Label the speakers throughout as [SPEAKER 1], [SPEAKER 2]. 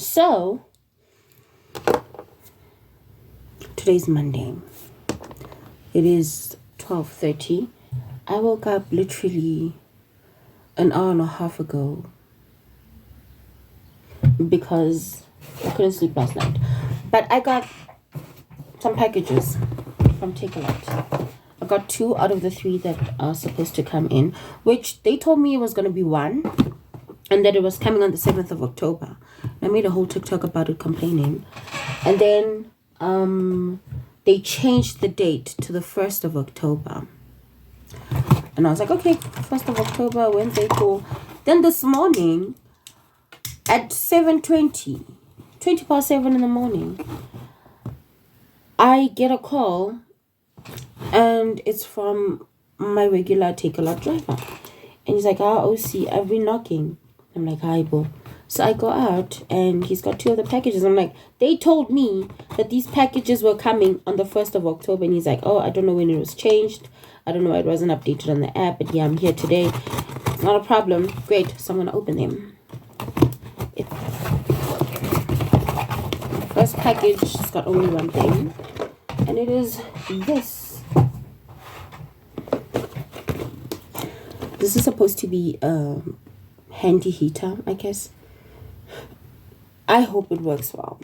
[SPEAKER 1] So today's Monday. It is 12:30. I woke up literally an hour and a half ago because I couldn't sleep last night. But I got some packages from Takealot. I got 2 out of the 3 that are supposed to come in, which they told me it was going to be 1 and that it was coming on the 7th of October. I made a whole TikTok about it complaining. And then they changed the date to the 1st of October. And I was like, okay, 1st of October, Wednesday, cool. Then this morning at 7:20, 20 past 7 in the morning, I get a call and it's from my regular Takealot driver. And he's like, OC, I've been knocking. I'm like, hi, bro. So I go out and he's got 2 of the packages. I'm like, they told me that these packages were coming on the 1st of October. And he's like, oh, I don't know when it was changed. I don't know why it wasn't updated on the app. But yeah, I'm here today. It's not a problem. Great. So I'm going to open them. First package has got only one thing. And it is this. This is supposed to be a handy heater, I guess. I hope it works well.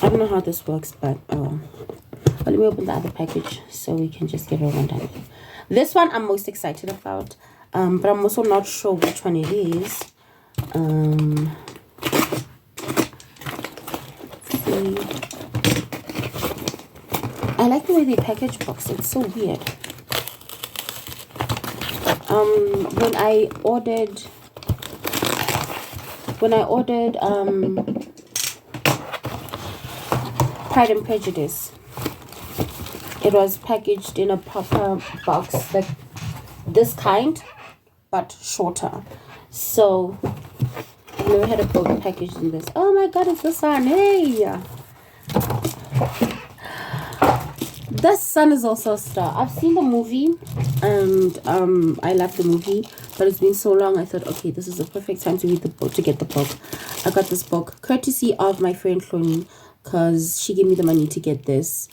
[SPEAKER 1] I don't know how this works, but let me open the other package so we can just get it over and done with. This one I'm most excited about, but I'm also not sure which one it is. I like the way they package books. It's so weird. When I ordered Pride and Prejudice, it was packaged in a proper box, like this kind, but shorter. So I've never had a book packaged in this. Oh my god, it's the sun. Hey, the sun is also a star. I've seen the movie and I love the movie, but it's been so long. I thought, okay, this is the perfect time to read the book, to get the book. I got this book courtesy of my friend Cloney, because she gave me the money to get this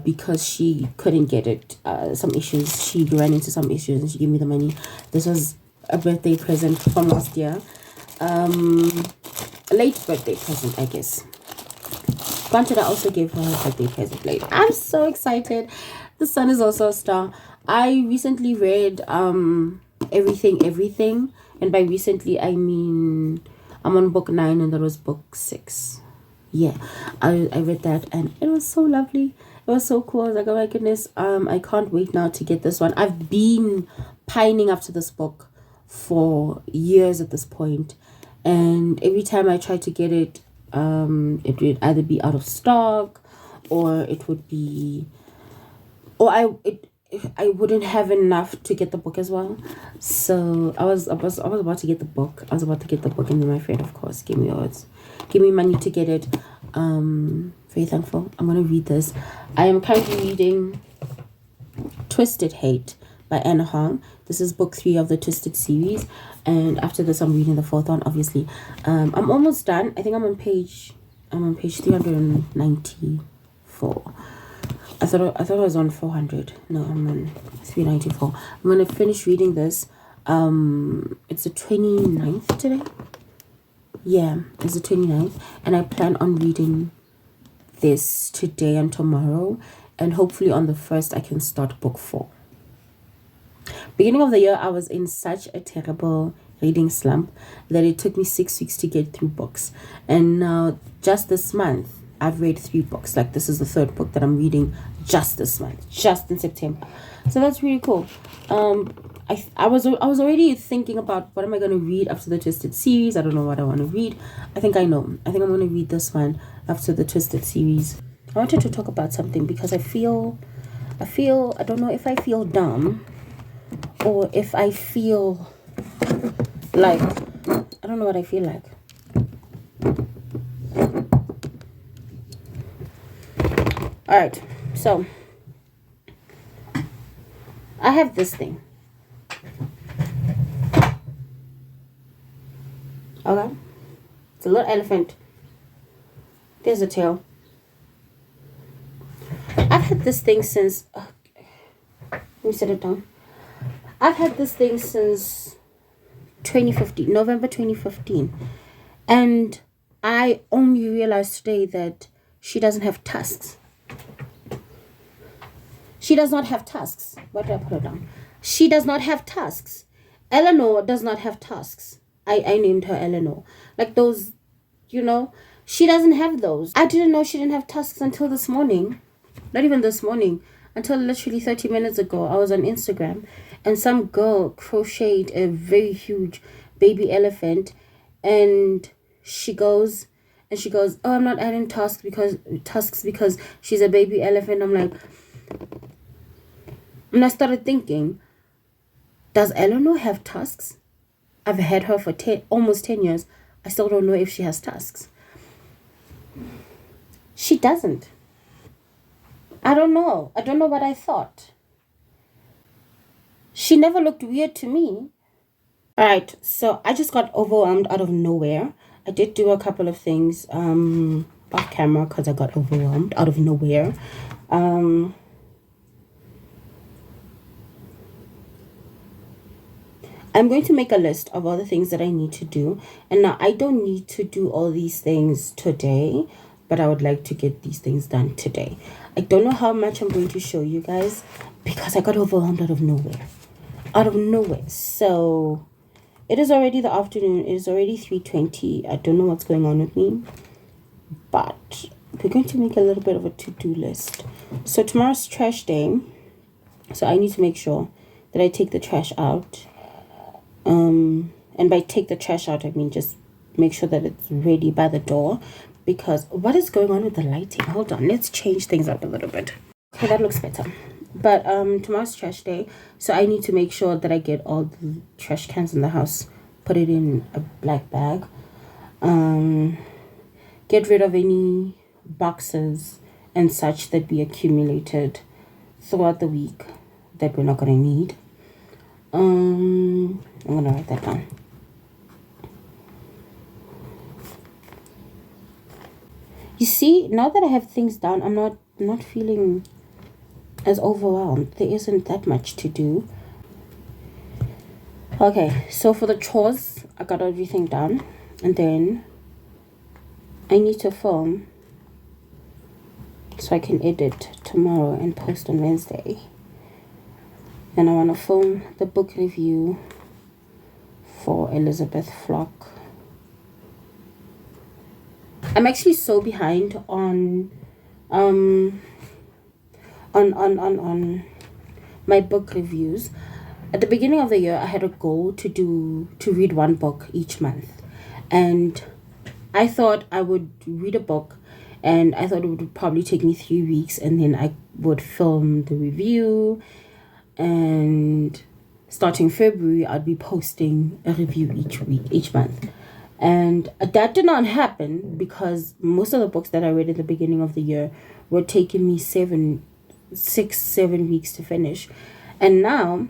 [SPEAKER 1] because she couldn't get it. Some issues. She ran into some issues and she gave me the money. This was a birthday present from last year. A late birthday present, I guess. Granted, I also gave her her birthday present late. I'm so excited. The sun is also a star. I recently read Everything. And by recently, I mean I'm on book 9 and that was book 6. Yeah, I read that and it was so lovely. It was so cool. I was like, oh my goodness, I can't wait now to get this one. I've been pining after this book for years at this point. And every time I try to get it, it would either be out of stock or it would be, or I wouldn't have enough to get the book as well. So I was about to get the book. I was about to get the book, and then my friend, of course, gave me money to get it. Very thankful. I'm gonna read this. I am currently reading Twisted Hate by Anna Hong. This is book 3 of the Twisted series, and after this I'm reading the 4th one, obviously. I'm almost done. I think I'm on page 394. I thought I was on 400. No, I'm on 394. I'm gonna finish reading this. It's the 29th today. Yeah, it's the 29th, and I plan on reading this today and tomorrow, and hopefully on the 1st I can start book 4. Beginning of the year, I was in such a terrible reading slump that it took me 6 weeks to get through books, and now just this month I've read 3 books. Like, this is the 3rd book that I'm reading just this month, just in September. So that's really cool. I was already thinking about what am I going to read after the Twisted series. I don't know what I want to read. I think I know. I think I'm going to read this one after the Twisted series. I wanted to talk about something because I don't know if I feel dumb or if I feel like, I don't know what I feel like. All right, so I have this thing. Okay, it's a little elephant. There's a tail. I've had this thing since let me set it down. I've had this thing since 2015, November 2015, and I only realized today that she doesn't have tusks. She does not have tusks. Why did I put it down? She does not have tusks. Eleanor does not have tusks. I named her Eleanor. Like those, you know, she doesn't have those. I didn't know she didn't have tusks until this morning. Not even this morning. Until literally 30 minutes ago. I was on Instagram and some girl crocheted a very huge baby elephant, and she goes, oh, I'm not adding tusks because she's a baby elephant. I'm like, and I started thinking, does Eleanor have tusks? I've had her for almost 10 years. I still don't know if she has tusks. She doesn't. I don't know. I don't know what I thought. She never looked weird to me. Alright, so I just got overwhelmed out of nowhere. I did do a couple of things off camera because I got overwhelmed out of nowhere. I'm going to make a list of all the things that I need to do. And now I don't need to do all these things today, but I would like to get these things done today. I don't know how much I'm going to show you guys because I got overwhelmed out of nowhere. Out of nowhere. So it is already the afternoon. It is already 3:20. I don't know what's going on with me, but we're going to make a little bit of a to-do list. So tomorrow's trash day. So I need to make sure that I take the trash out. And by take the trash out, I mean just make sure that it's ready by the door, because what is going on with the lighting? Hold on, let's change things up a little bit. Okay, that looks better. But tomorrow's trash day, so I need to make sure that I get all the trash cans in the house, put it in a black bag, get rid of any boxes and such that we accumulated throughout the week that we're not gonna need. I'm gonna write that down. You see, now that I have things down, I'm not feeling as overwhelmed. There isn't that much to do. Okay, so for the chores, I got everything done, and then I need to film so I can edit tomorrow and post on Wednesday. And I want to film the book review for Elizabeth Flock. I'm actually so behind on my book reviews. At the beginning of the year, I had a goal to read one book each month, and I thought I would read a book, and I thought it would probably take me 3 weeks, and then I would film the review, and starting February, I'd be posting a review each month. And that did not happen because most of the books that I read at the beginning of the year were taking me 7 weeks to finish. And now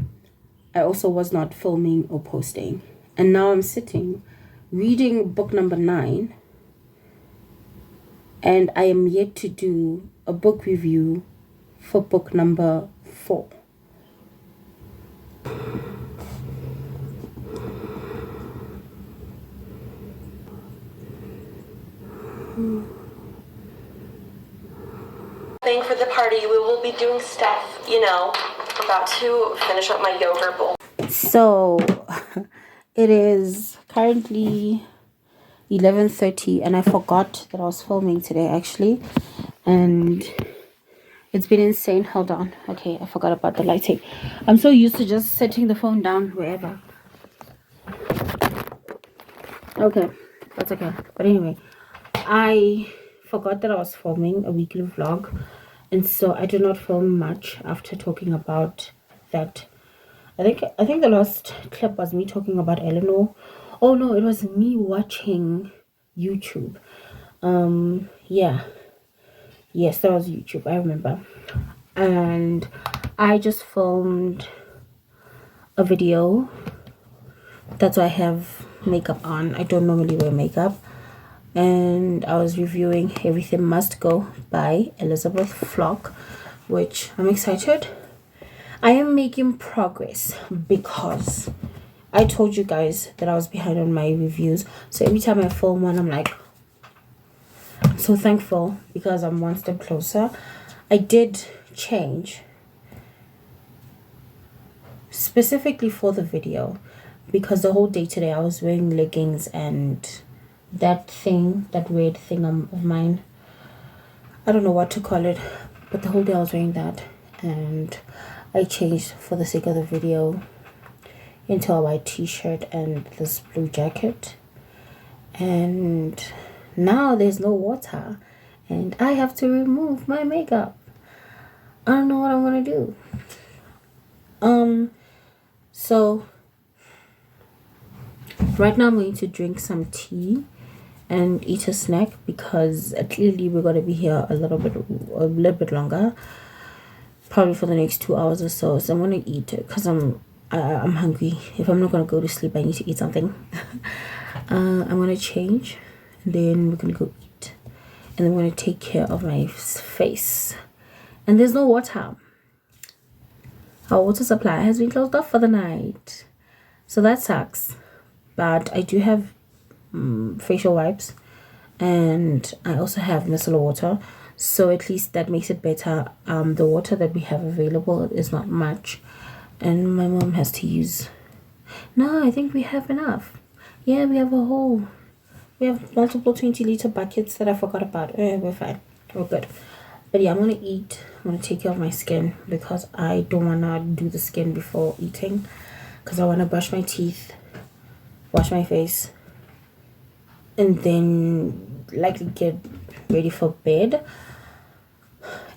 [SPEAKER 1] I also was not filming or posting. And now I'm sitting reading book number 9. And I am yet to do a book review for book number 4.
[SPEAKER 2] Thing for the party, we will be doing stuff, you know. I'm about to finish up my yogurt bowl.
[SPEAKER 1] So it is currently 11:30, and I forgot that I was filming today actually, and it's been insane. Hold on. Okay, I forgot about the lighting. I'm so used to just setting the phone down wherever. Okay, that's okay. But anyway, I forgot that I was filming a weekly vlog, and so I did not film much after talking about that. I think the last clip was me talking about Eleanor. Oh no, it was me watching YouTube. Yeah. Yes, that was YouTube, I remember. And I just filmed a video. That's why I have makeup on. I don't normally wear makeup. And I was reviewing Everything Must Go by Elizabeth Flock, which I'm excited. I am making progress because I told you guys that I was behind on my reviews. So every time I film one, I'm like, I'm so thankful because I'm one step closer. I did change specifically for the video because the whole day today I was wearing leggings and that weird thing of mine, I don't know what to call it, but the whole day I was wearing that, and I changed for the sake of the video into a white t-shirt and this blue jacket, and now there's no water and I have to remove my makeup. I don't know what I'm gonna do. So right now I'm going to drink some tea and eat a snack because clearly we're gonna be here a little bit longer, probably for the next 2 hours or so. So I'm gonna eat because I'm hungry. If I'm not gonna go to sleep, I need to eat something. I'm gonna change, and then we're gonna go eat, and then I'm gonna take care of my face. And there's no water. Our water supply has been closed off for the night, so that sucks. But I do have facial wipes, and I also have micellar water, so at least that makes it better. The water that we have available is not much, and my mom has to use. No, I think we have enough. Yeah, we have multiple 20-liter buckets that I forgot about. We're fine, we're good. But yeah, I'm gonna eat. I'm gonna take care of my skin because I don't wanna do the skin before eating, because I wanna brush my teeth, wash my face, and then likely get ready for bed.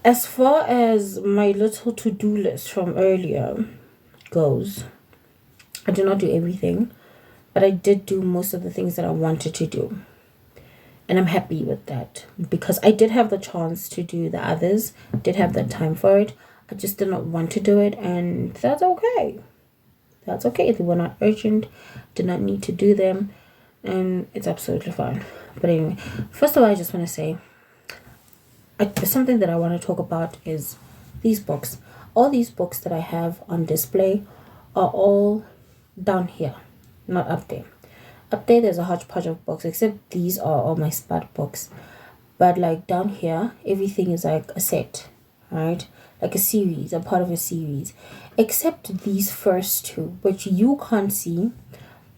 [SPEAKER 1] As far as my little to-do list from earlier goes, I did not do everything, but I did do most of the things that I wanted to do. And I'm happy with that because I did have the chance to do the others, did have the time for it. I just did not want to do it, and that's okay. That's okay. They were not urgent, did not need to do them, and it's absolutely fine. But anyway, first of all, I just want to say something that I want to talk about is these books. All these books that I have on display are all down here, not up there. Up there, there's a hodgepodge of books, except these are all my spot books. But like down here, everything is like a set, right? Like a series, a part of a series. Except these first two, which you can't see,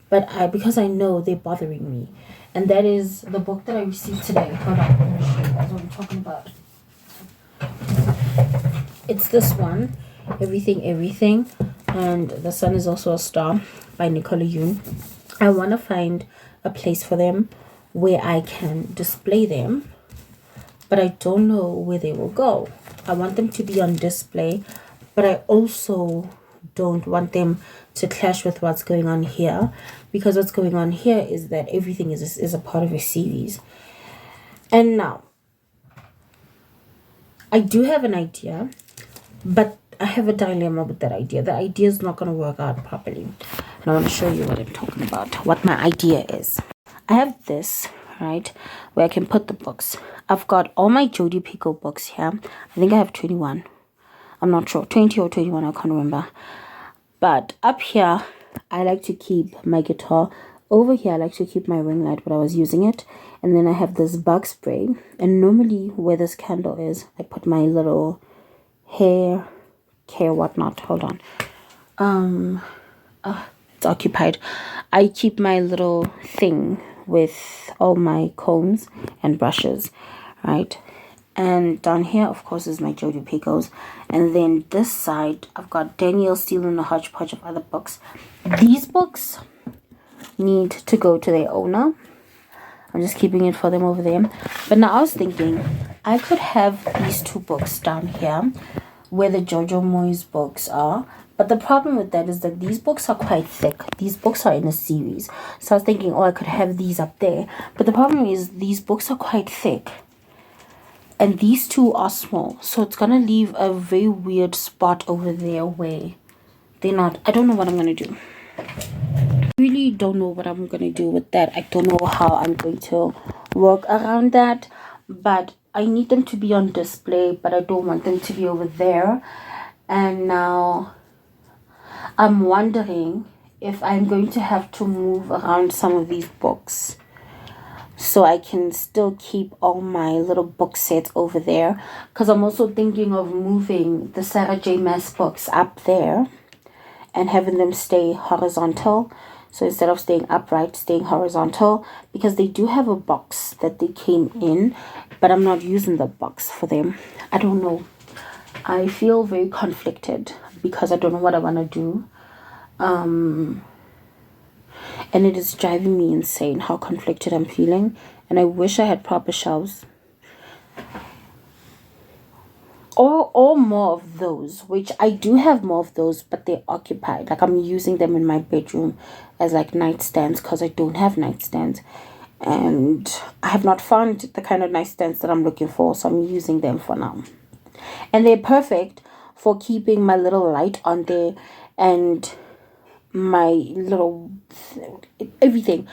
[SPEAKER 1] but because I know they're bothering me. And that is the book that I received today. Hold on, let me show you guys what I'm talking about. It's this one, Everything. And The Sun is Also a Star by Nicola Yoon. I want to find a place for them where I can display them, but I don't know where they will go. I want them to be on display, but I also don't want them to clash with what's going on here, because what's going on here is that everything is a part of a series. And now, I do have an idea, but I have a dilemma with that idea. The idea is not going to work out properly. And I want to show you what I'm talking about, what my idea is. I have this, right, where I can put the books. I've got all my Jodi Picoult books here. I think I have 21. I'm not sure, 20 or 21, I can't remember. But up here, I like to keep my guitar. Over here, I like to keep my ring light, but I was using it. And then I have this bug spray. And normally where this candle is, I put my little hair whatnot. Hold on. It's occupied. I keep my little thing with all my combs and brushes, right? And down here, of course, is my Jodi Picoults. And then this side, I've got Danielle Steele and a hodgepodge of other books. These books need to go to their owner. I'm just keeping it for them over there. But now I was thinking, I could have these two books down here where the Jojo Moyes books are. But the problem with that is that these books are quite thick. These books are in a series. So I was thinking, I could have these up there. But the problem is these books are quite thick. And these two are small. So it's going to leave a very weird spot over there where they're not. I don't know what I'm going to do. really don't know what I'm gonna do with that. I don't know how I'm going to work around that, but I need them to be on display, but I don't want them to be over there. And now I'm wondering if I'm going to have to move around some of these books so I can still keep all my little book sets over there, because I'm also thinking of moving the Sarah J Maas books up there and having them stay horizontal. So instead of staying upright, staying horizontal, because they do have a box that they came in, but I'm not using the box for them. I don't know. I feel very conflicted because I don't know what I want to do. And it is driving me insane how conflicted I'm feeling. And I wish I had proper shelves. Or more of those, which I do have more of those, but they're occupied. Like, I'm using them in my bedroom as like nightstands because I don't have nightstands. And I have not found the kind of nightstands that I'm looking for, so I'm using them for now. And they're perfect for keeping my little light on there and my little everything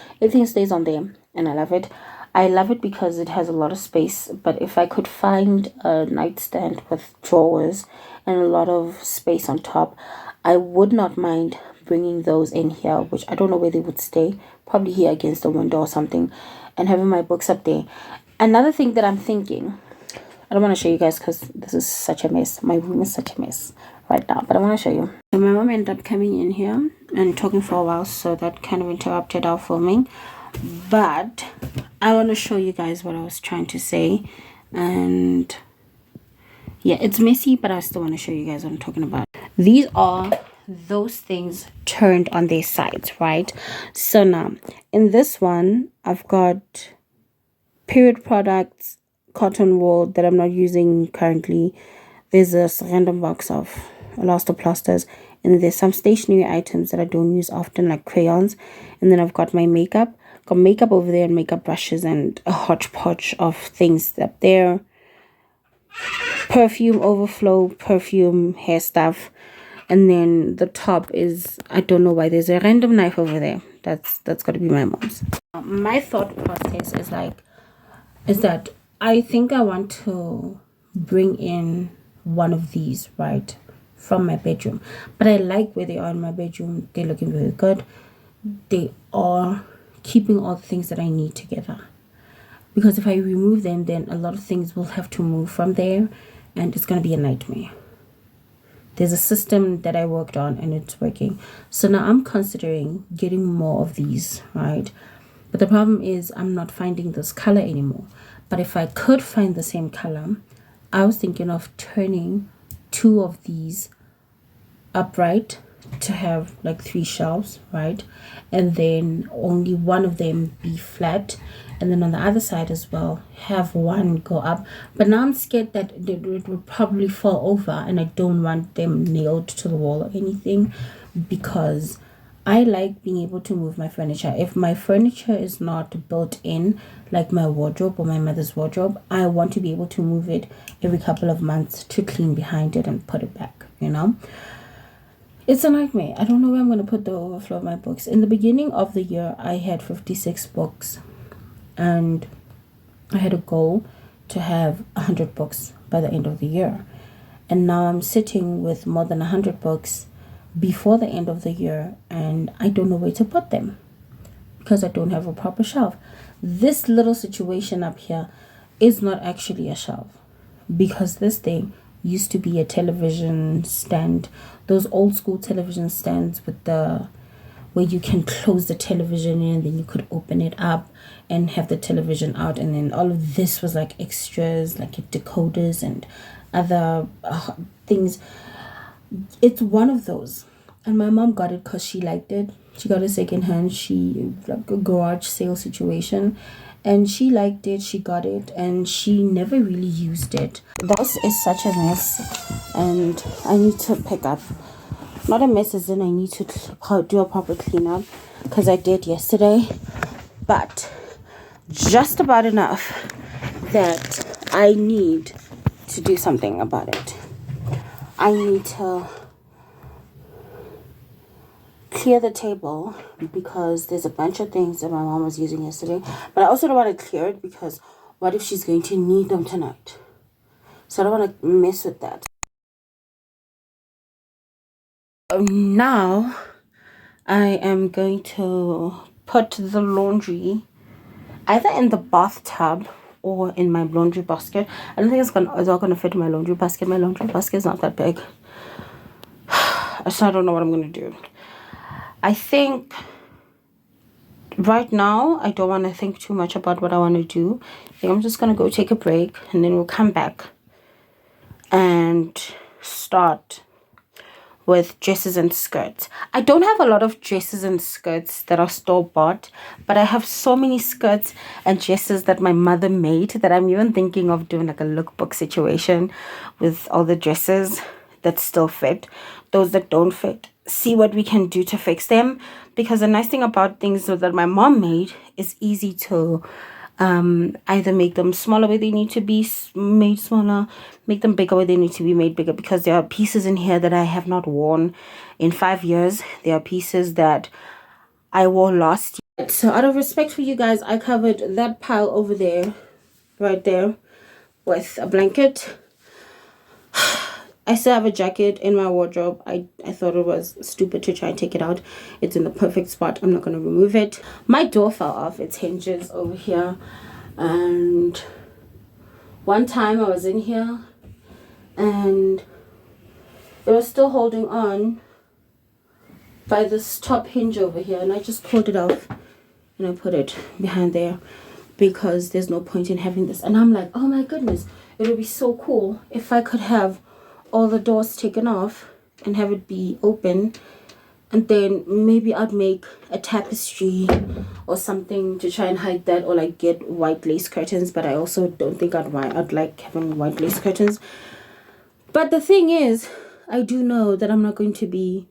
[SPEAKER 1] stays on there, and I love it because it has a lot of space. But if I could find a nightstand with drawers and a lot of space on top, I would not mind bringing those in here, which I don't know where they would stay, probably here against the window or something, and having my books up there. Another thing that I'm thinking, I don't want to show you guys because this is such a mess. My room is such a mess right now, but I want to show you. So my mom ended up coming in here and talking for a while, so that kind of interrupted our filming. But I want to show you guys what I was trying to say. And yeah, it's messy, but I still want to show you guys what I'm talking about. These are those things turned on their sides, right? So now in this one, I've got period products, cotton wool that I'm not using currently. There's this random box of elastoplasters, and there's some stationery items that I don't use often, like crayons. And then I've got my makeup. Got makeup over there and makeup brushes and a hodgepodge of things up there. Perfume overflow, perfume, hair stuff. And then the top is, I don't know why there's a random knife over there. That's got to be my mom's. My thought process is that I think I want to bring in one of these, right, from my bedroom. But I like where they are in my bedroom. They're looking very good. They are keeping all the things that I need together. Because if I remove them, then a lot of things will have to move from there, and it's going to be a nightmare. There's a system that I worked on and it's working. So now I'm considering getting more of these, right? But the problem is I'm not finding this color anymore. But if I could find the same color, I was thinking of turning 2 of these upright to have like 3 shelves, right? And then only one of them be flat, and then on the other side as well have one go up. But now I'm scared that it would probably fall over, and I don't want them nailed to the wall or anything, because I like being able to move my furniture. If my furniture is not built in, like my wardrobe or my mother's wardrobe, I want to be able to move it every couple of months to clean behind it and put it back, you know? It's a nightmare. I don't know where I'm going to put the overflow of my books. In the beginning of the year, I had 56 books. And I had a goal to have 100 books by the end of the year. And now I'm sitting with more than 100 books before the end of the year. And I don't know where to put them because I don't have a proper shelf. This little situation up here is not actually a shelf, because this thing used to be a television stand, those old school television stands with the where you can close the television in and then you could open it up and have the television out, and then all of this was like extras, like decoders and other things. It's one of those, and my mom got it because she liked it. She got it secondhand. She like a garage sale situation, and she liked it. She got it, and she never really used it. This is such a mess, and I need to pick up. Not a mess as in I need to do a proper cleanup, because I did yesterday, but just about enough that I need to do something about it. I need to clear the table because there's a bunch of things that my mom was using yesterday. But I also don't want to clear it because what if she's going to need them tonight? So I don't want to mess with that. Now I am going to put the laundry either in the bathtub or in my laundry basket. I don't think it's all gonna fit in my laundry basket. My laundry basket is not that big. So I don't know what I'm gonna do. I think right now I don't want to think too much about what I want to do. I think I'm just gonna go take a break and then we'll come back and start with dresses and skirts. I don't have a lot of dresses and skirts that are store bought, but I have so many skirts and dresses that my mother made that I'm even thinking of doing like a lookbook situation with all the dresses that still fit, those that don't fit, see what we can do to fix them. Because the nice thing about things that my mom made is easy to either make them smaller where they need to be made smaller, make them bigger where they need to be made bigger, because there are pieces in here that I have not worn in 5 years. There are pieces that I wore last year. So out of respect for you guys, I covered that pile over there, right there, with a blanket. I still have a jacket in my wardrobe. I thought it was stupid to try and take it out. It's in the perfect spot. I'm not going to remove it. My door fell off its hinges over here. And one time I was in here and it was still holding on by this top hinge over here. And I just pulled it off and I put it behind there because there's no point in having this. And I'm like, oh my goodness, it would be so cool if I could have all the doors taken off and have it be open, and then maybe I'd make a tapestry or something to try and hide that, or like get white lace curtains. But I also don't think I'd like having white lace curtains. But the thing is, I do know that I'm not going to be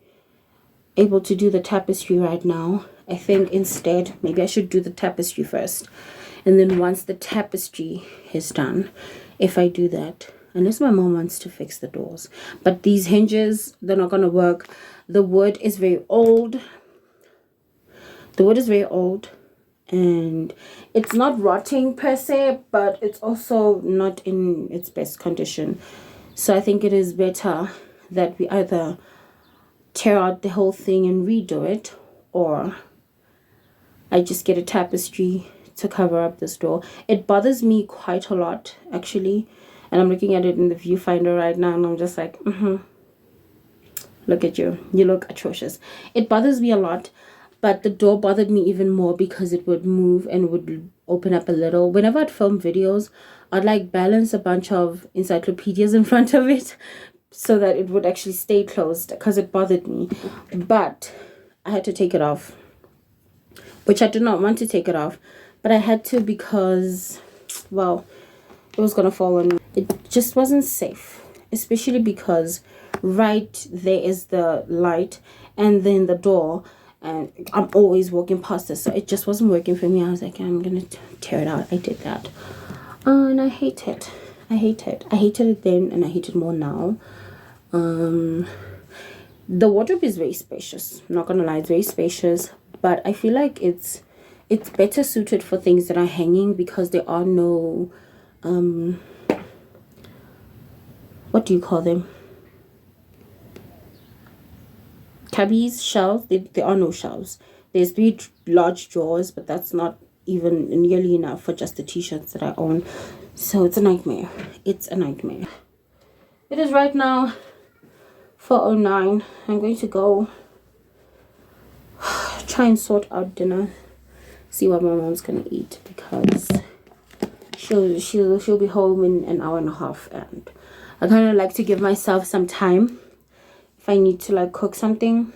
[SPEAKER 1] able to do the tapestry right now. I think instead maybe I should do the tapestry first, and then once the tapestry is done, if I do that, unless my mom wants to fix the doors. But these hinges, they're not going to work. The wood is very old. The wood is very old. And it's not rotting per se, but it's also not in its best condition. So I think it is better that we either tear out the whole thing and redo it, or I just get a tapestry to cover up this door. It bothers me quite a lot, actually. And I'm looking at it in the viewfinder right now, and I'm just like, look at you. You look atrocious. It bothers me a lot, but the door bothered me even more because it would move and would open up a little. Whenever I'd film videos, I'd like balance a bunch of encyclopedias in front of it so that it would actually stay closed because it bothered me. But I had to take it off, which I did not want to take it off, but I had to because, well, it was gonna fall on me. It just wasn't safe, especially because right there is the light and then the door, and I'm always walking past this, so it just wasn't working for me. I was like, I'm gonna tear it out. I did that, and I hate it. I hated it then, and I hate it more now. The wardrobe is very spacious, I'm not gonna lie, it's very spacious, but I feel like it's better suited for things that are hanging because there are no what do you call them, cubbies, shelves. There are no shelves. There's 3 large drawers, but that's not even nearly enough for just the t-shirts that I own. So it's a nightmare. It's a nightmare. It is right now 4:09. I'm going to go try and sort out dinner, see what my mom's gonna eat, because she'll be home in an hour and a half, and I kind of like to give myself some time if I need to like cook something.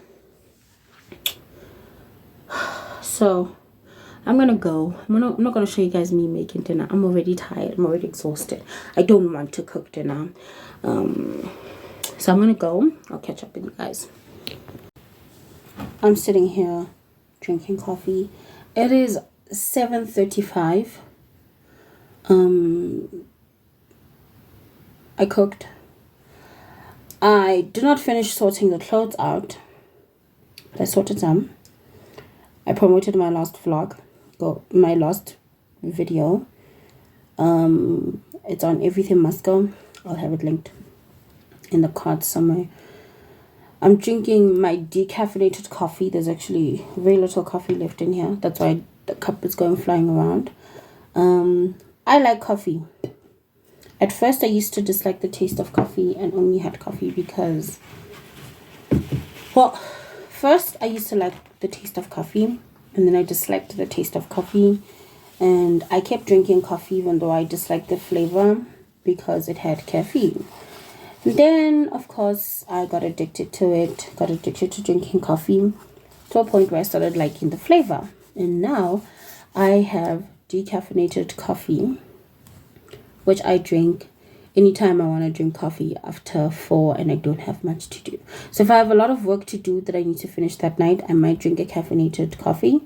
[SPEAKER 1] So I'm gonna go. I'm not gonna show you guys me making dinner. I'm already tired. I'm already exhausted. I don't want to cook dinner. So I'm gonna go. I'll catch up with you guys. I'm sitting here drinking coffee. It is 7:35. I cooked. I did not finish sorting the clothes out, I sorted some. I promoted my last vlog, my last video. It's on Everything Must Go. I'll have it linked in the card somewhere. I'm drinking my decaffeinated coffee. There's actually very little coffee left in here. That's why the cup is going flying around. I like coffee. At first, I used to dislike the taste of coffee and only had coffee because, well, first I used to like the taste of coffee and then I disliked the taste of coffee. And I kept drinking coffee even though I disliked the flavor because it had caffeine. Then, of course, I got addicted to it, got addicted to drinking coffee to a point where I started liking the flavor. And now I have decaffeinated coffee, which I drink anytime I want to drink coffee after 4 and I don't have much to do. So if I have a lot of work to do that I need to finish that night, I might drink a caffeinated coffee.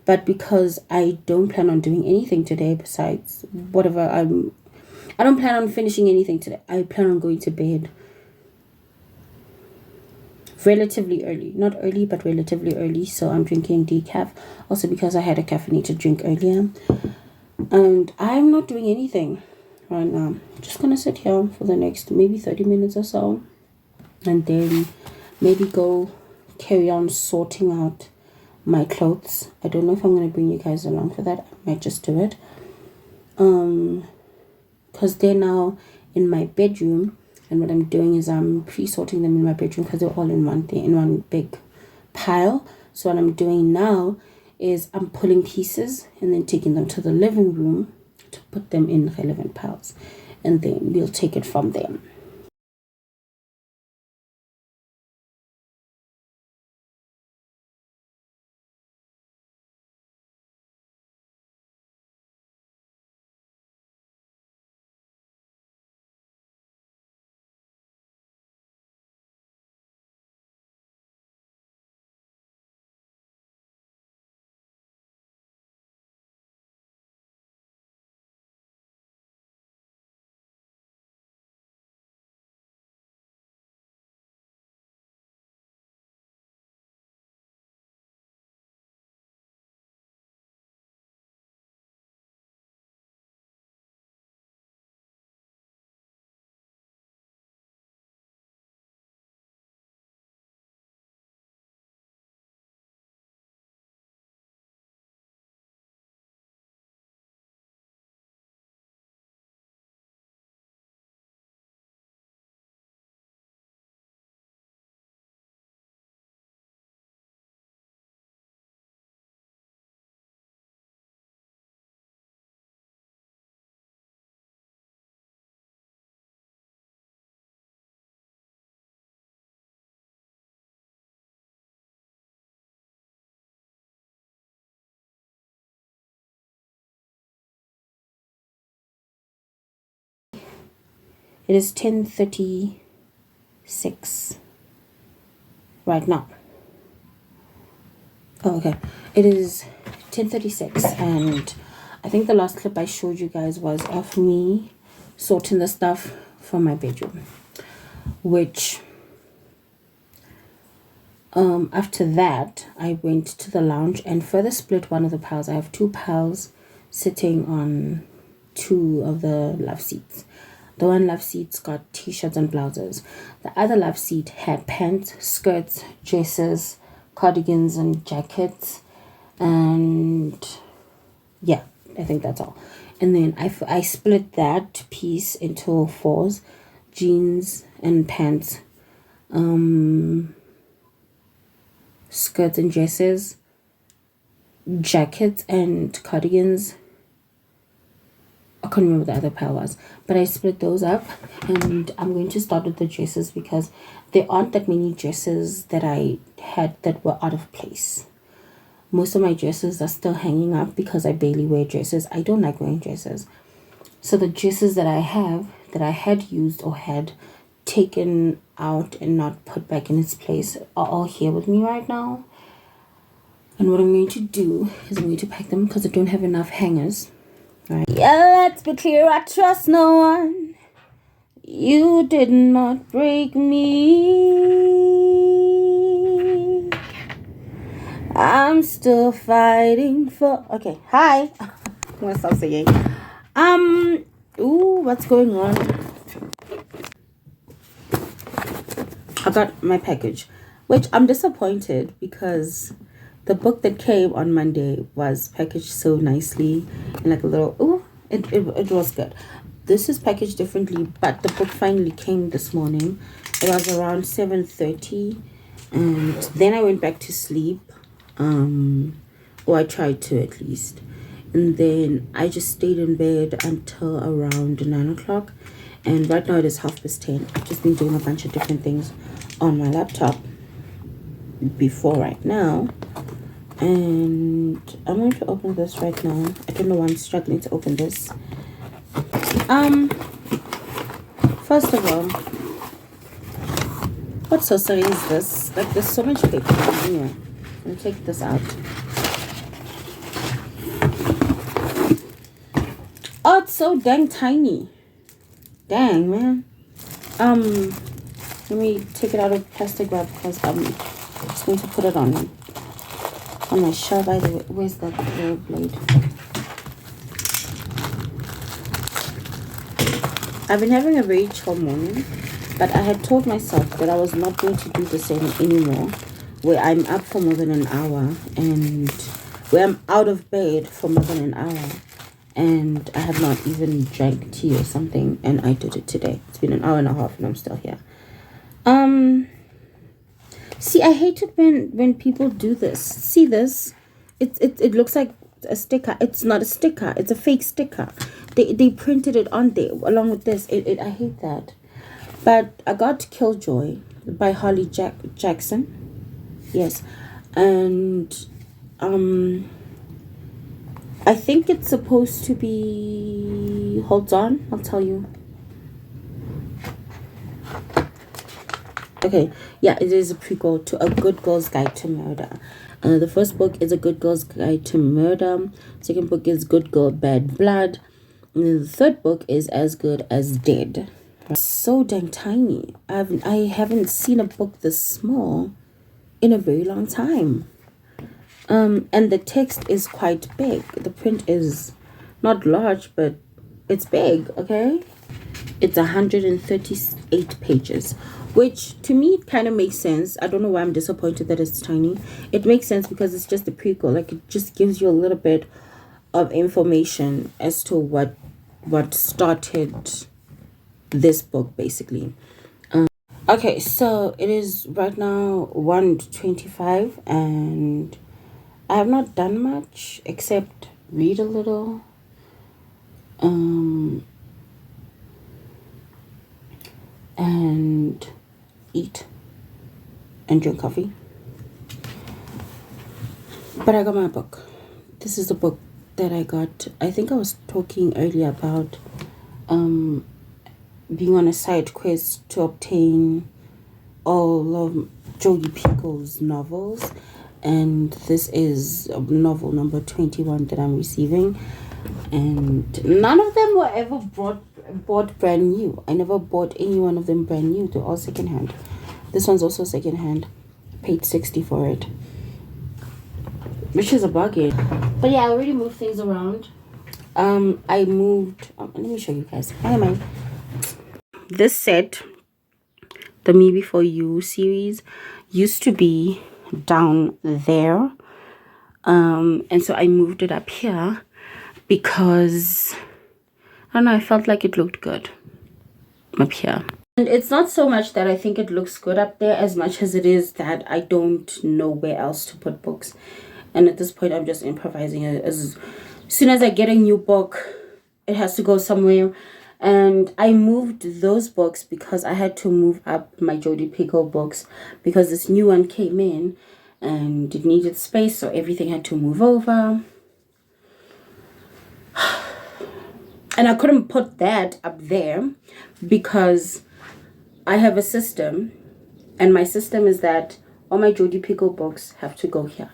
[SPEAKER 1] But because I don't plan on doing anything today besides whatever I don't plan on finishing anything today. I plan on going to bed relatively early. Not early, but relatively early. So I'm drinking decaf. Also because I had a caffeinated drink earlier. And I'm not doing anything right now. I'm just going to sit here for the next maybe 30 minutes or so. And then maybe go carry on sorting out my clothes. I don't know if I'm going to bring you guys along for that. I might just do it. Because they're now in my bedroom, and what I'm doing is I'm pre-sorting them in my bedroom because they're all in one thing, in one big pile. So what I'm doing now is I'm pulling pieces and then taking them to the living room to put them in relevant piles, and then we'll take it from there. It is 10:36 right now. Oh, okay. It is 10:36, and I think the last clip I showed you guys was of me sorting the stuff from my bedroom, which after that I went to the lounge and further split one of the piles. I have 2 piles sitting on 2 of the love seats. The one love seat's got t-shirts and blouses. The other love seat had pants, skirts, dresses, cardigans and jackets, and yeah, I think that's all. And then I split that piece into 4s: jeans and pants, skirts and dresses, jackets and cardigans. I can't remember what the other pile was, but I split those up, and I'm going to start with the dresses because there aren't that many dresses that I had that were out of place. Most of my dresses are still hanging up because I barely wear dresses. I don't like wearing dresses. So the dresses that I have, that I had used or had taken out and not put back in its place, are all here with me right now. And what I'm going to do is I'm going to pack them because I don't have enough hangers. Right. Yeah, let's be clear, I trust no one. You did not break me. I'm still fighting for. Okay, hi. I'm gonna stop singing. Ooh, what's going on? I got my package, which I'm disappointed because the book that came on Monday was packaged so nicely in like a little. Ooh, it was good. This is packaged differently, but the book finally came this morning. It was around 7:30, and then I went back to sleep. Or I tried to at least, and then I just stayed in bed until around 9 o'clock. And right now it is 10:30. I've just been doing a bunch of different things on my laptop before right now, and I'm going to open this right now. I don't know why I'm struggling to open this. First of all, what sorcery is this? Like, there's so much paper. Anyway, I'm gonna take this out. Oh, it's so dang tiny. Dang, man. Let me take it out of plastic wrap because I'm just going to put it on my shelf. By the way, where's that blade? I've been having a very chill morning, but I had told myself that I was not going to do the same anymore, where I'm up for more than an hour and where I'm out of bed for more than an hour and I have not even drank tea or something, and I did it today. It's been an hour and a half and I'm still here. See, I hate it when people do this. See this? It looks like a sticker. It's not a sticker. It's a fake sticker. They printed it on there along with this. I hate that. But I got Killjoy by Holly Jackson. Yes. And I think it's supposed to be, hold on, I'll tell you. Okay, yeah, it is a prequel to A Good Girl's Guide to Murder. The first book is A Good Girl's Guide to Murder. Second book is Good Girl, Bad Blood. And the third book is As Good as Dead. So dang tiny. I haven't seen a book this small in a very long time. And the text is quite big. The print is not large, but it's big, okay? It's 138 pages, which to me it kind of makes sense. I don't know why I'm disappointed that it's tiny. It makes sense because it's just a prequel. Like, it just gives you a little bit of information as to what started this book, basically. Okay, so it is right now 1:25 and I have not done much except read a little. And eat and drink coffee. But I got my book. This is the book that I got. I think I was talking earlier about being on a side quest to obtain all of Jodi Picoult's novels, and this is novel number 21 that I'm receiving, and none of them were ever bought brand new. I never bought any one of them brand new. They're all secondhand. This one's also secondhand. Paid $60 for it, which is a bargain. But yeah, I already moved things around. I moved. Let me show you guys. Hi, am I? This set, the Me Before You series, used to be down there, and so I moved it up here because I don't know, I felt like it looked good up here. And it's not so much that I think it looks good up there as much as it is that I don't know where else to put books. And at this point, I'm just improvising. As soon as I get a new book, it has to go somewhere. And I moved those books because I had to move up my Jodi Picoult books because this new one came in and it needed space, so everything had to move over. And I couldn't put that up there because I have a system, and my system is that all my Jodi Picoult books have to go here.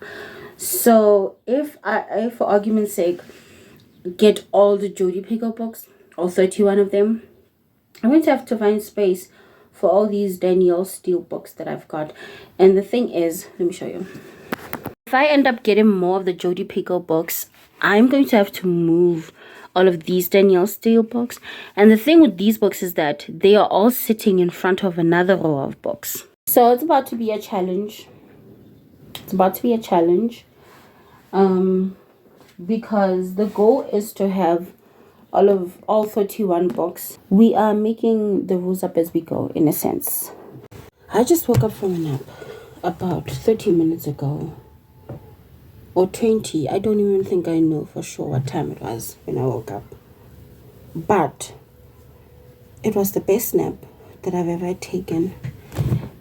[SPEAKER 1] So if I, for argument's sake, get all the Jodi Picoult books, all 31 of them, I'm going to have to find space for all these Danielle Steele books that I've got. And the thing is, let me show you. if I end up getting more of the Jodie Picoult books, I'm going to have to move all of these Danielle Steele books. And the thing with these books is that they are all sitting in front of another row of books. So it's about to be a challenge. Because the goal is to have all 31 books. We are making the rules up as we go, in a sense. I just woke up from a nap about 30 minutes ago. Or 20. I don't even think I know for sure what time it was when I woke up. But it was the best nap that I've ever taken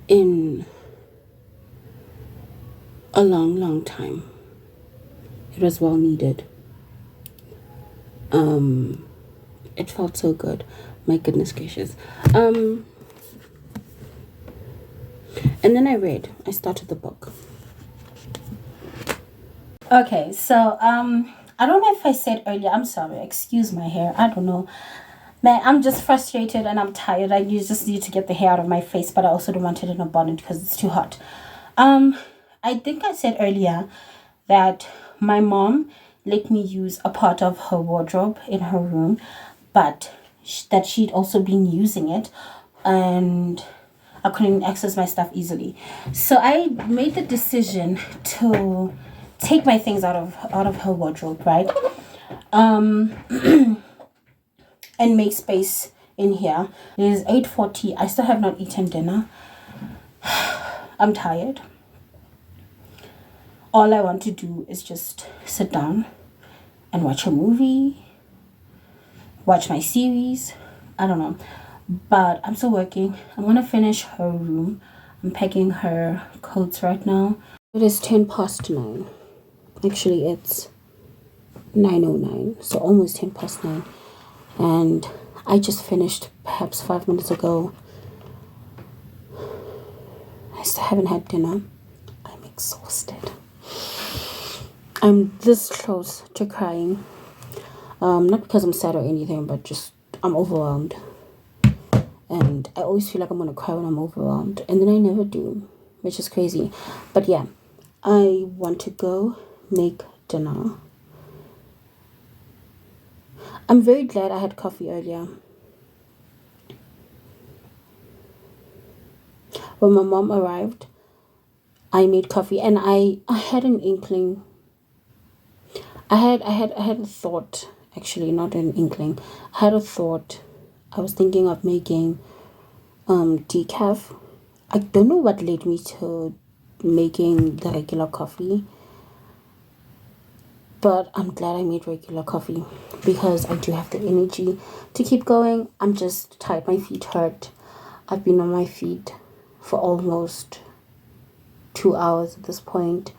[SPEAKER 1] in a long, long time. It was well needed. It felt so good. My goodness gracious. And then I started the book. Okay, so I don't know if I said earlier, I'm sorry, excuse my hair, I don't know. Man, I'm just frustrated and I'm tired. I just need to get the hair out of my face, but I also don't want it in a bonnet because it's too hot. I think I said earlier that my mom let me use a part of her wardrobe in her room, but that she'd also been using it and I couldn't access my stuff easily. So I made the decision to take my things out of her wardrobe, right? And make space in here. It is 8:40. I still have not eaten dinner. I'm tired. All I want to do is just sit down and watch a movie, watch my series. I don't know. But I'm still working. I'm gonna finish her room. I'm packing her coats right now. It is 9:10. Actually, it's 9:09, so almost 9:10. And I just finished perhaps 5 minutes ago. I still haven't had dinner. I'm exhausted. I'm this close to crying. Not because I'm sad or anything, but just I'm overwhelmed. And I always feel like I'm gonna cry when I'm overwhelmed. And then I never do, which is crazy. But yeah, I want to go make dinner. I'm very glad I had coffee earlier. When my mom arrived, I made coffee and I had an inkling. I had a thought, actually, not an inkling. I had a thought. I was thinking of making decaf. I don't know what led me to making the regular coffee, but I'm glad I made regular coffee because I do have the energy to keep going. I'm just tired. My feet hurt. I've been on my feet for almost 2 hours at this point,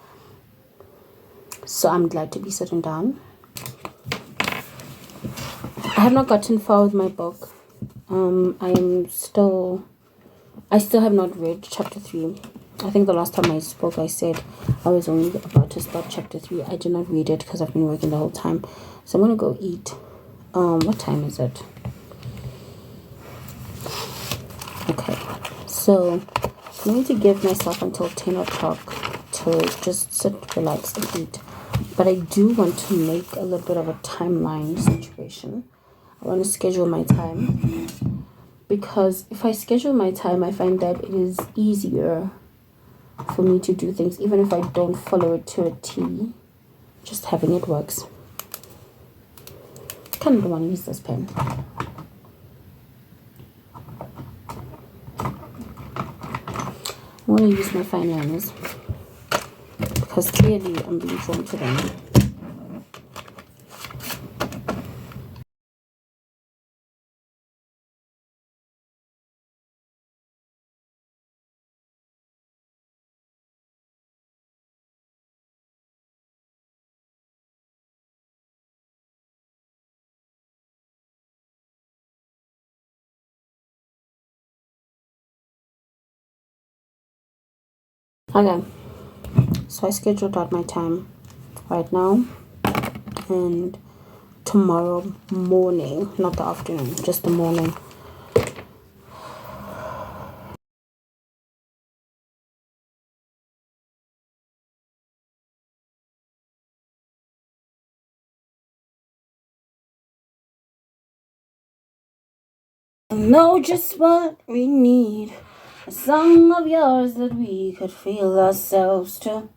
[SPEAKER 1] so I'm glad to be sitting down. I have not gotten far with my book. I still have not read chapter 3. I think the last time I spoke, I said I was only about to start chapter 3. I did not read it because I've been working the whole time. So I'm gonna go eat. What time is it? Okay, so I'm going to give myself until 10 o'clock to just sit, relax, and eat. But I do want to make a little bit of a timeline situation. I want to schedule my time. Because if I schedule my time, I find that it is easier for me to do things, even if I don't follow it to a T. Just having it works. I kind of don't want to use this pen. I want to use my fine liners because clearly I'm being drawn to them. Okay, so I scheduled out my time right now and tomorrow morning, not the afternoon, just the morning. I know just what we need. A song of yours that we could feel ourselves to.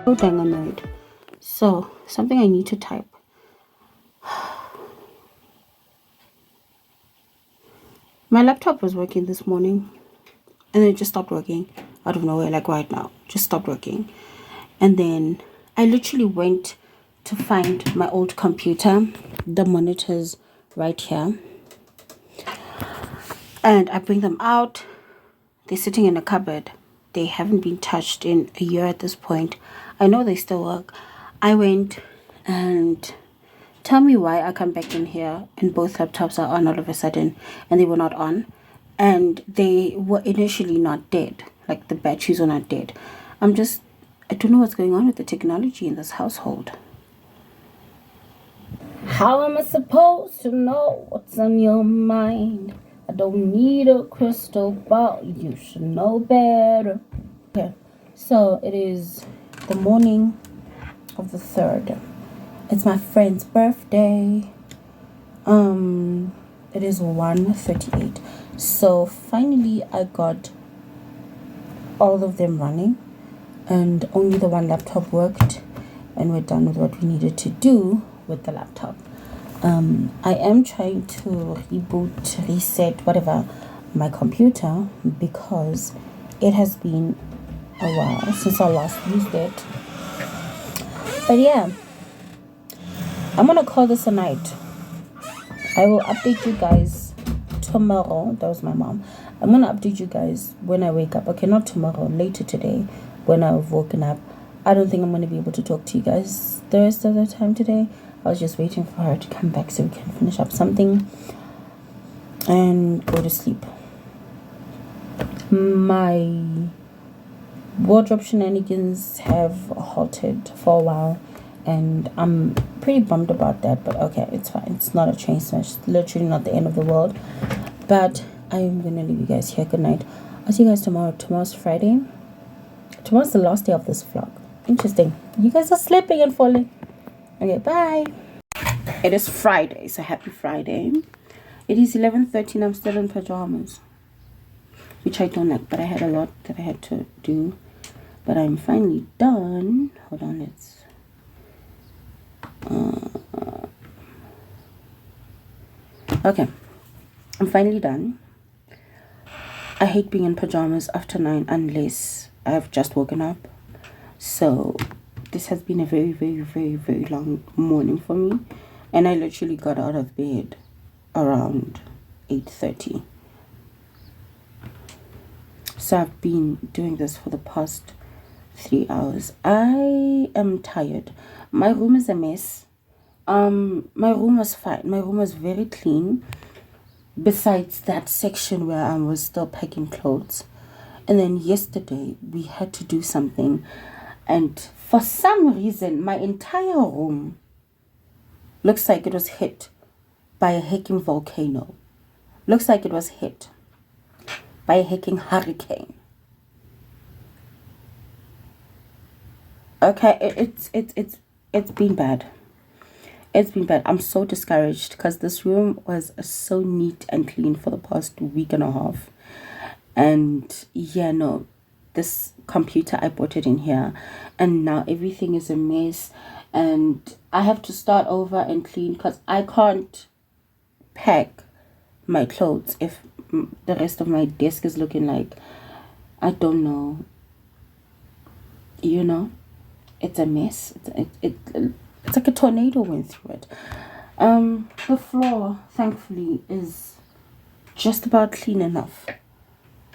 [SPEAKER 1] So dang annoyed. So, something I need to type. My laptop was working this morning and then it just stopped working out of nowhere, like right now. Just stopped working. And then I literally went to find my old computer, the monitors right here. And I bring them out. They're sitting in a cupboard. They haven't been touched in a year at this point. I know they still work. I went and tell me why I come back in here and both laptops are on all of a sudden and they were not on. And they were initially not dead. Like the batteries were not dead. I don't know what's going on with the technology in this household. How am I supposed to know what's on your mind? I don't need a crystal ball. You should know better. Okay, so it is the morning of the 3rd. It's my friend's birthday. It is 1:38. So finally I got all of them running and only the one laptop worked and we're done with what we needed to do with the laptop. I am trying to reboot, reset, whatever, my computer because it has been a while since I last used it. But yeah, I'm gonna call this a night. I will update you guys tomorrow. That was my mom. I'm gonna update you guys when I wake up. Okay, not tomorrow, later today when I've woken up. I don't think I'm gonna be able to talk to you guys the rest of the time today. I was just waiting for her to come back so we can finish up something and go to sleep. My wardrobe shenanigans have halted for a while and I'm pretty bummed about that, but okay, it's fine. It's not a train smash. It's literally not the end of the world. But I'm gonna leave you guys here. Good night. I'll see you guys tomorrow. Tomorrow's Friday. Tomorrow's the last day of this vlog. Interesting. You guys are sleeping and falling. Okay, bye. It is Friday, so happy Friday. It is 11:13. I'm still in pajamas, which I don't like, but I had a lot that I had to do. But I'm finally done. Hold on, let's okay, I'm finally done. I hate being in pajamas after 9 unless I've just woken up. So this has been a very, very, very, very long morning for me. And I literally got out of bed around 8:30. So I've been doing this for the past 3 hours. I am tired. My room is a mess. My room was fine. My room was very clean. Besides that section where I was still packing clothes. And then yesterday we had to do something. And for some reason, my entire room looks like it was hit by a hacking volcano. Looks like it was hit by a hacking hurricane. Okay, it's been bad. It's been bad. I'm so discouraged because this room was so neat and clean for the past week and a half. And yeah, no, this computer, I bought it in here, and now everything is a mess. And I have to start over and clean because I can't pack my clothes if the rest of my desk is looking like, I don't know, you know, it's a mess. It's like a tornado went through it. The floor, thankfully, is just about clean enough.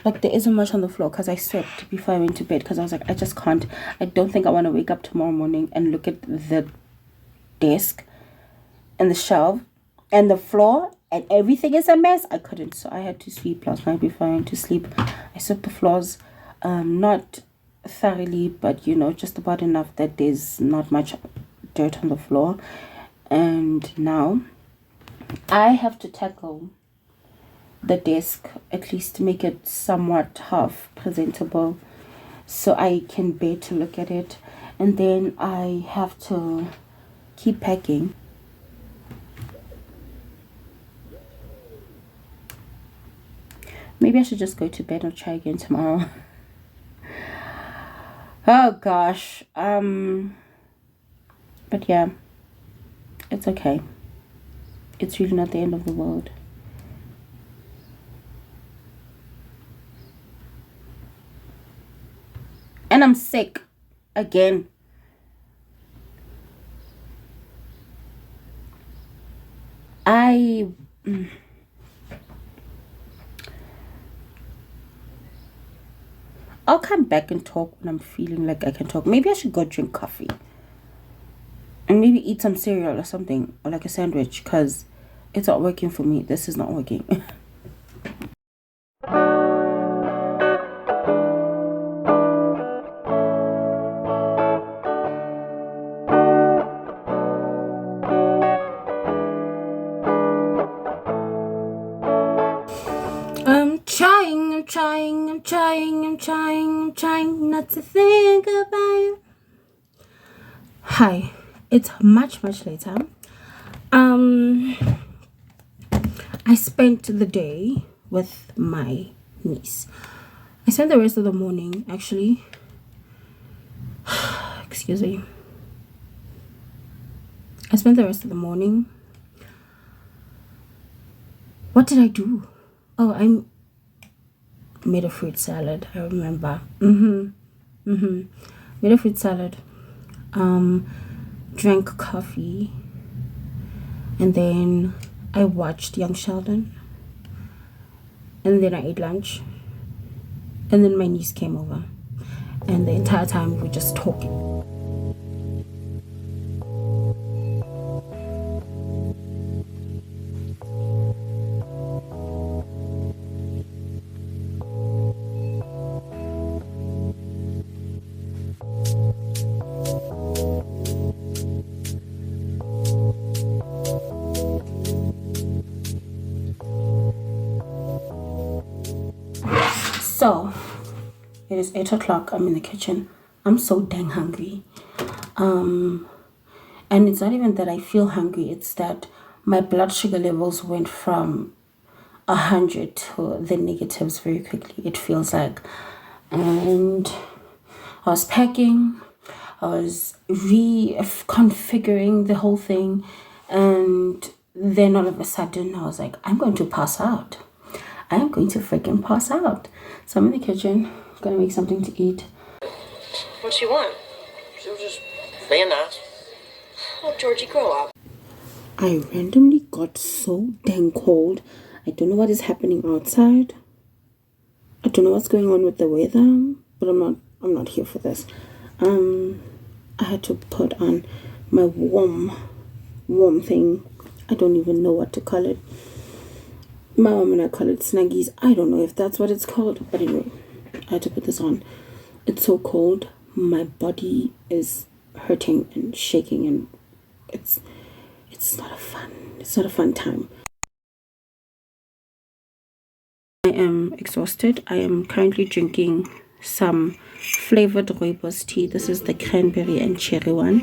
[SPEAKER 1] Like, there isn't much on the floor because I swept before I went to bed because I was like, I just can't. I don't think I want to wake up tomorrow morning and look at the desk and the shelf and the floor and everything is a mess. I couldn't. So I had to sweep last night before I went to sleep. I swept the floors, not thoroughly, but you know, just about enough that there's not much dirt on the floor. And now I have to tackle the desk, at least to make it somewhat half presentable so I can bear to look at it. And then I have to keep packing. Maybe I should just go to bed or try again tomorrow. Oh gosh. But yeah, it's okay. It's really not the end of the world. And I'm sick again. I'll come back and talk when I'm feeling like I can talk. Maybe I should go drink coffee. And maybe eat some cereal or something. Or like a sandwich. Because it's not working for me. This is not working. I'm trying not to think about you. Hi, it's much later. I spent the day with my niece. I spent the rest of the morning, actually. Excuse me. I spent the rest of the morning. What did I do? Oh, I made a fruit salad. I remember. Made a fruit salad. Drank coffee. And then I watched Young Sheldon. And then I ate lunch. And then my niece came over. And the entire time we were just talking. So, it is 8 o'clock. I'm in the kitchen. I'm so dang hungry. And it's not even that I feel hungry. It's that my blood sugar levels went from 100 to the negatives very quickly. It feels like. And I was packing. I was reconfiguring the whole thing. And then all of a sudden, I was like, I'm going to pass out. I am going to freaking pass out. So I'm in the kitchen, gonna make something to eat.
[SPEAKER 2] What you want? She was just being nice. Oh, Georgie, grow up.
[SPEAKER 1] I randomly got so dang cold. I don't know what is happening outside. I don't know what's going on with the weather, but I'm not here for this. I had to put on my warm thing. I don't even know what to call it. My mom and I call it snuggies. I don't know if that's what it's called, but anyway, I had to put this on. It's so cold. My body is hurting and shaking, and it's not a fun time. I am exhausted. I am currently drinking some flavored rooibos tea. This is the cranberry and cherry one.